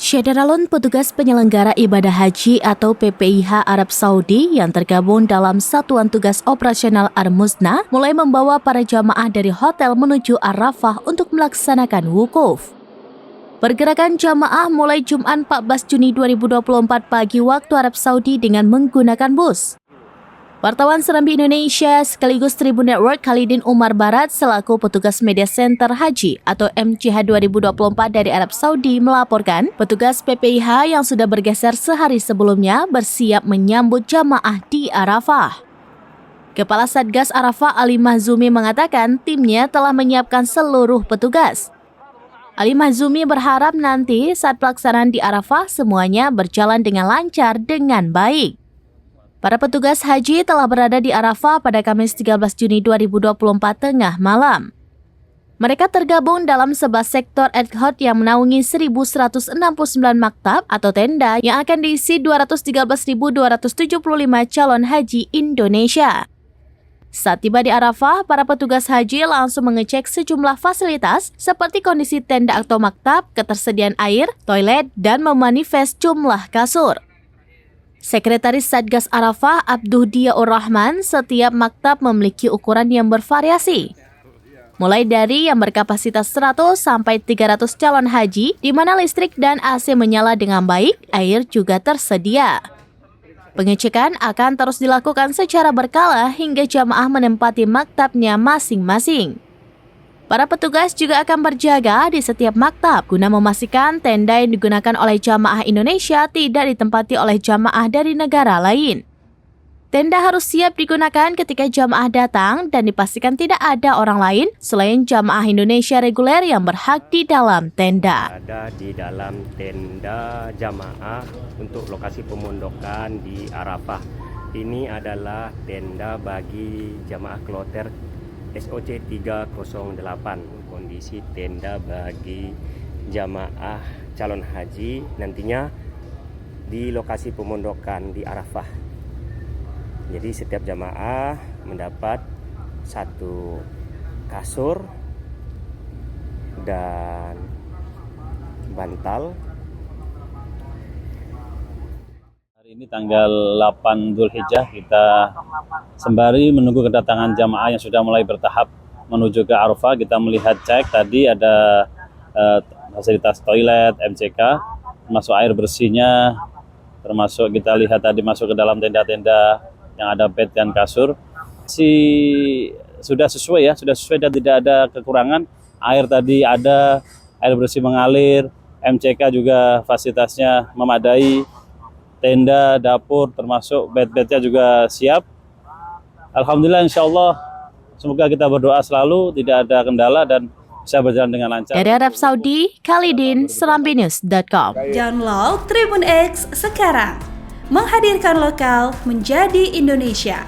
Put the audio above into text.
Syederalun petugas penyelenggara ibadah haji atau PPIH Arab Saudi yang tergabung dalam Satuan Tugas Operasional Ar-Musna mulai membawa para jamaah dari hotel menuju Arafah untuk melaksanakan wukuf. Pergerakan jamaah mulai Jumat 14 Juni 2024 pagi waktu Arab Saudi dengan menggunakan bus. Wartawan Serambi Indonesia sekaligus Tribun Network Khalidin Umar Barat selaku petugas Media Center Haji atau MCH 2024 dari Arab Saudi melaporkan petugas PPIH yang sudah bergeser sehari sebelumnya bersiap menyambut jamaah di Arafah. Kepala Satgas Arafah Ali Mahzumi mengatakan timnya telah menyiapkan seluruh petugas. Ali Mahzumi berharap nanti saat pelaksanaan di Arafah semuanya berjalan dengan lancar dengan baik. Para petugas haji telah berada di Arafah pada Kamis 13 Juni 2024 tengah malam. Mereka tergabung dalam sebuah sektor ad hoc yang menaungi 1.169 maktab atau tenda yang akan diisi 213.275 calon haji Indonesia. Saat tiba di Arafah, para petugas haji langsung mengecek sejumlah fasilitas seperti kondisi tenda atau maktab, ketersediaan air, toilet, dan memanifest jumlah kasur. Sekretaris Satgas Arafah Abduh Diaur Rahman, setiap maktab memiliki ukuran yang bervariasi. Mulai dari yang berkapasitas 100 sampai 300 calon haji, di mana listrik dan AC menyala dengan baik, air juga tersedia. Pengecekan akan terus dilakukan secara berkala hingga jamaah menempati maktabnya masing-masing. Para petugas juga akan berjaga di setiap maktab guna memastikan tenda yang digunakan oleh jamaah Indonesia tidak ditempati oleh jamaah dari negara lain. Tenda harus siap digunakan ketika jamaah datang dan dipastikan tidak ada orang lain selain jamaah Indonesia reguler yang berhak di dalam tenda. Ada di dalam tenda jamaah untuk lokasi pemondokan di Arafah. Ini adalah tenda bagi jamaah kloter SOC 308, kondisi tenda bagi jamaah calon haji nantinya di lokasi pemondokan di Arafah. Jadi setiap jamaah mendapat satu kasur dan bantal. Ini tanggal 8 Dzulhijjah, kita sembari menunggu kedatangan jamaah yang sudah mulai bertahap menuju ke Arafah. Kita melihat cek tadi ada fasilitas toilet, MCK, termasuk air bersihnya, termasuk kita lihat tadi masuk ke dalam tenda-tenda yang ada bed dan kasur. Sudah sesuai ya, sudah sesuai dan tidak ada kekurangan. Air tadi ada, air bersih mengalir, MCK juga fasilitasnya memadai. Tenda, dapur, termasuk bed-bednya juga siap. Alhamdulillah, insya Allah, semoga kita berdoa selalu, tidak ada kendala dan bisa berjalan dengan lancar. Dari Arab Saudi, Khalidin, serambinews.com. Download Tribun X sekarang, menghadirkan lokal menjadi Indonesia.